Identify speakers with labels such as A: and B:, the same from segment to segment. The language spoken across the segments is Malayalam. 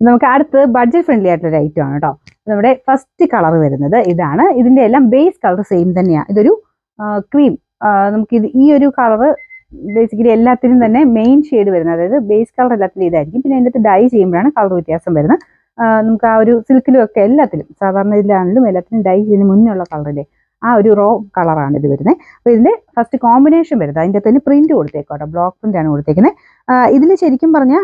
A: നമുക്ക് അടുത്ത് ബഡ്ജറ്റ് ഫ്രണ്ട്ലി ആയിട്ടുള്ള ഐറ്റം ആണ് കേട്ടോ. നമ്മുടെ ഫസ്റ്റ് കളർ വരുന്നത് ഇതാണ്. ഇതിന്റെ എല്ലാം ബേസ് കളർ സെയിം തന്നെയാണ്. ഇതൊരു ക്രീം. നമുക്കിത് ഈ ഒരു കളർ ബേസിക്കലി എല്ലാത്തിനും തന്നെ മെയിൻ ഷെയ്ഡ് വരുന്നത്, അതായത് ബേസ് കളർ എല്ലാത്തിലും ഇതായിരിക്കും. പിന്നെ അതിൻ്റെ ഡൈ ചെയ്യുമ്പോഴാണ് കളർ വ്യത്യാസം വരുന്നത്. നമുക്ക് ആ ഒരു സിൽക്കിലും ഒക്കെ എല്ലാത്തിലും സാധാരണ ഇതിലാണെങ്കിലും എല്ലാത്തിനും ഡൈ ചെയ്യുന്നതിന് മുന്നേ ഉള്ള കളറില്ലേ, ആ ഒരു റോ കളറാണ് ഇത് വരുന്നത്. അപ്പോൾ ഇതിന്റെ ഫസ്റ്റ് കോമ്പിനേഷൻ വരുന്നത് അതിൻ്റെ തന്നെ പ്രിന്റ് കൊടുത്തേക്കോട്ടെ, ബ്ലോക്ക് പ്രിന്റ് ആണ് കൊടുത്തേക്കുന്നത്. ഇതിൽ ശരിക്കും പറഞ്ഞാൽ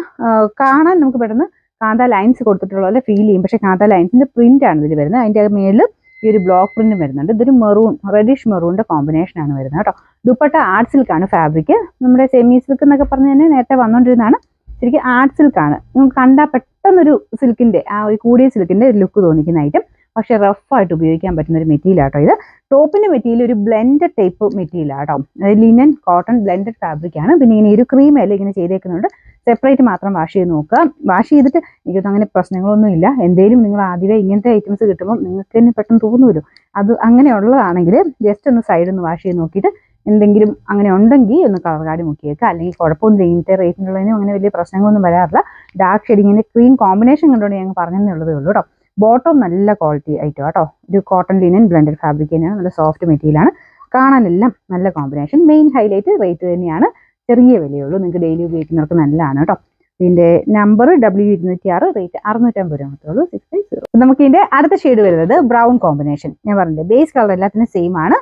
A: കാണാൻ നമുക്ക് പെട്ടെന്ന് കാന്ത ലൈൻസ് കൊടുത്തിട്ടുള്ള പോലെ ഫീൽ ചെയ്യും. പക്ഷേ കാന്ത ലൈൻസിന്റെ പ്രിന്റ് ആണ് ഇതിൽ വരുന്നത്. അതിൻ്റെ മേളിൽ ഈ ഒരു ബ്ലോക്ക് പ്രിന്റും വരുന്നുണ്ട്. ഇതൊരു മെറൂൺ, റെഡിഷ് മെറൂണിന്റെ കോമ്പിനേഷൻ ആണ് വരുന്നത് കേട്ടോ. ദുപ്പട്ട ആർട്ട് സിൽക്കാണ് ഫാബ്രിക്. നമ്മുടെ സെമി സിൽക്ക് എന്നൊക്കെ പറഞ്ഞു തന്നെ നേരത്തെ വന്നുകൊണ്ടിരുന്നതാണ്. ശരിക്കും ആർട്ട് സിൽക്കാണ്. നമുക്ക് കണ്ടാൽ പെട്ടെന്നൊരു സിൽക്കിന്റെ ആ ഒരു കൂടിയ സിൽക്കിന്റെ ലുക്ക് തോന്നിക്കുന്ന ഐറ്റം. പക്ഷെ റഫായിട്ട് ഉപയോഗിക്കാൻ പറ്റുന്ന ഒരു മെറ്റീരിയൽ ആട്ടോ ഇത്. ടോപ്പിന്റെ മെറ്റീരിയൽ ഒരു ബ്ലെൻഡഡ് ടൈപ്പ് മെറ്റീരിയൽ ആട്ടോ. ലിനൻ കോട്ടൺ ബ്ലെൻഡഡ് ഫാബ്രിക് ആണ്. പിന്നെ ഇങ്ങനെ ഒരു ക്രീം അല്ല ഇങ്ങനെ ചെയ്തേക്കുന്നുണ്ട്. സെപ്പറേറ്റ് മാത്രം വാഷ് ചെയ്ത് നോക്കുക. വാഷ് ചെയ്തിട്ട് എനിക്കൊന്നും അങ്ങനെ പ്രശ്നങ്ങളൊന്നും ഇല്ല. എന്തെങ്കിലും നിങ്ങൾ ആദ്യമേ ഇങ്ങനത്തെ ഐറ്റംസ് കിട്ടുമ്പോൾ നിങ്ങൾക്ക് തന്നെ പെട്ടെന്ന് തോന്നുമല്ലോ, അത് അങ്ങനെയുള്ളതാണെങ്കിൽ ജസ്റ്റ് ഒന്ന് സൈഡിൽ നിന്ന് വാഷ് ചെയ്ത് നോക്കിയിട്ട് എന്തെങ്കിലും അങ്ങനെ ഉണ്ടെങ്കിൽ ഒന്ന് കളർ കാർഡ് മുക്കിയേക്കുക. അല്ലെങ്കിൽ കുഴപ്പമൊന്നും ഇങ്ങനത്തെ റേറ്റിനുള്ളതിനും അങ്ങനെ വലിയ പ്രശ്നങ്ങളൊന്നും വരാറില്ല. ഡാർക്ക് ഷെയ്ഡിങ്ങിന്റെ ക്രീം കോമ്പിനേഷൻ കണ്ടുകൊണ്ട് ഞങ്ങൾ പറഞ്ഞെന്നുള്ളതേ ഉള്ളൂ കേട്ടോ. ബോട്ടം നല്ല ക്വാളിറ്റി ഐറ്റം കേട്ടോ. ഒരു കോട്ടൺ ലിനൻ ബ്ലെൻഡഡ് ഫാബ്രിക് തന്നെയാണ്. നല്ല സോഫ്റ്റ് മെറ്റീരിയലാണ്. കാണാനെല്ലാം നല്ല കോമ്പിനേഷൻ. മെയിൻ ഹൈലൈറ്റ് റേറ്റ് തന്നെയാണ്. ചെറിയ വിലയുള്ളൂ. നിങ്ങൾക്ക് ഡെയിലി ഉപയോഗിക്കുന്നവർക്ക് നല്ലതാണ് കേട്ടോ. ഇതിന്റെ നമ്പർ W206, റേറ്റ് 650 രൂപ മാത്രമേ ഉള്ളൂ. 650. നമുക്ക് ഇതിന്റെ അടുത്ത ഷെയ്ഡ് വരുന്നത് ബ്രൗൺ കോമ്പിനേഷൻ. ഞാൻ പറഞ്ഞില്ലേ ബേസ് കളർ എല്ലാത്തിനും സെയിം ആണ്.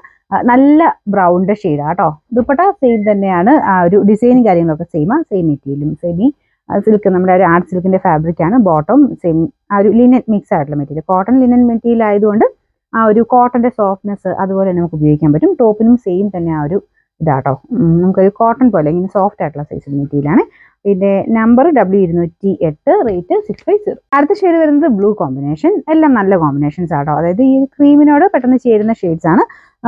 A: നല്ല ബ്രൗണിന്റെ ഷെയ്ഡാണ് കേട്ടോ. ദുപ്പട്ട സെയിം തന്നെയാണ്. ആ ഒരു ഡിസൈനും കാര്യങ്ങളൊക്കെ സെയിമാണ്. സെയിം മെറ്റീരിയലും സെമി സിൽക്ക്, നമ്മുടെ ഒരു ആർട്ട് സിൽക്കിന്റെ ഫാബ്രിക് ആണ്. ബോട്ടം സെയിം ആ ഒരു ലിനൻ മിക്സ് ആയിട്ടുള്ള മെറ്റീരിയൽ. കോട്ടൺ ലിനൻ മെറ്റീരിയൽ ആയതുകൊണ്ട് ആ ഒരു കോട്ടന്റെ സോഫ്റ്റ്നെസ് അതുപോലെ തന്നെ നമുക്ക് ഉപയോഗിക്കാൻ പറ്റും. ടോപ്പിനും സെയിം തന്നെ ആ ഒരു ഇതാട്ടോ. നമുക്കൊരു കോട്ടൺ പോലെ ഇങ്ങനെ സോഫ്റ്റ് ആയിട്ടുള്ള സൈസ് മെറ്റീരിയലാണ്. ഇതിന്റെ നമ്പർ W208, റേറ്റ് 650. അടുത്ത ഷെയ്ഡ് വരുന്നത് ബ്ലൂ കോമ്പിനേഷൻ. എല്ലാം നല്ല കോമ്പിനേഷൻസ് ആട്ടോ. അതായത് ഈ ക്രീമിനോട് പെട്ടെന്ന് ചേരുന്ന ഷെയ്ഡ്സ് ആണ്.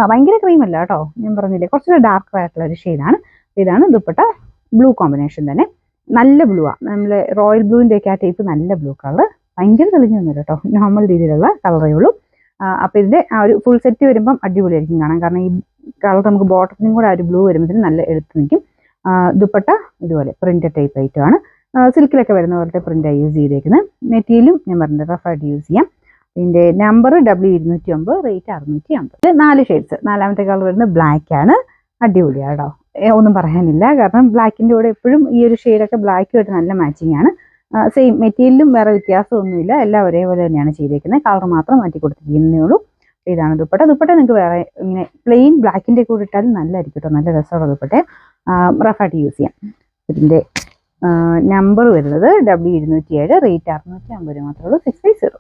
A: ഭയങ്കര ക്രീം അല്ല കേട്ടോ. ഞാൻ പറഞ്ഞില്ലേ കുറച്ചുകൂടെ ഡാർക്ക് ആയിട്ടുള്ള ഒരു ഷെയ്ഡാണ്. ഇതാണ് ദുപ്പട്ട. ബ്ലൂ കോമ്പിനേഷൻ തന്നെ. നല്ല ബ്ലൂ ആണ്. നമ്മളെ റോയൽ ബ്ലൂവിന്റെ ഒക്കെ ആ ടൈപ്പ് നല്ല ബ്ലൂ കളർ. ഭയങ്കര തെളിഞ്ഞൊന്നുമില്ല കേട്ടോ. നോർമൽ രീതിയിലുള്ള കളറേ ഉള്ളൂ. അപ്പോൾ ഇതിന്റെ ആ ഒരു ഫുൾ സെറ്റ് വരുമ്പം അടിപൊളിയായിരിക്കും കാണാൻ. കാരണം ഈ കളർ നമുക്ക് ബോട്ടത്തിനും കൂടെ ആ ഒരു ബ്ലൂ വരുമ്പോഴത്തേന് നല്ല എടുത്ത് നിൽക്കും. ദുപ്പട്ട ഇതുപോലെ പ്രിന്റ് ടൈപ്പ് ഐറ്റം ആണ്. സിൽക്കിലൊക്കെ വരുന്ന പോലത്തെ പ്രിന്റാണ് യൂസ് ചെയ്തേക്കുന്നത്. മെറ്റീരിയലും ഞാൻ പറഞ്ഞത് റഫായിട്ട് യൂസ് ചെയ്യാം. ഇതിന്റെ നമ്പർ W209, റേറ്റ് 650. 4 ഷെയ്ഡ്സ്. നാലാമത്തെ കളർ വരുന്നത് ബ്ലാക്ക് ആണ്. അടിപൊളിയാണ് കേട്ടോ. ഒന്നും പറയാനില്ല. കാരണം ബ്ലാക്കിന്റെ കൂടെ എപ്പോഴും ഈ ഒരു ഷെയ്ഡൊക്കെ ബ്ലാക്കുമായിട്ട് നല്ല മാച്ചിങ് ആണ്. സെയിം മെറ്റീരിയലും വേറെ വ്യത്യാസമൊന്നുമില്ല. എല്ലാം ഒരേപോലെ തന്നെയാണ് ചെയ്തേക്കുന്നത്. കളർ മാത്രം മാറ്റി കൊടുത്തിരിക്കുന്നേ ഉള്ളൂ. ഇതാണ് ദുപ്പട്ട. ദുപ്പട്ട നിങ്ങൾക്ക് വേറെ ഇങ്ങനെ പ്ലെയിൻ ബ്ലാക്കിന്റെ കൂടെ ഇട്ടാലും നല്ലതായിരിക്കും കേട്ടോ. നല്ല രസമുള്ള ദുപ്പട്ട. റഫായിട്ട് യൂസ് ചെയ്യാം. ഇതിന്റെ നമ്പർ വരുന്നത് W207, റേറ്റ് 650 രൂപ മാത്രമേ ഉള്ളൂ. 650.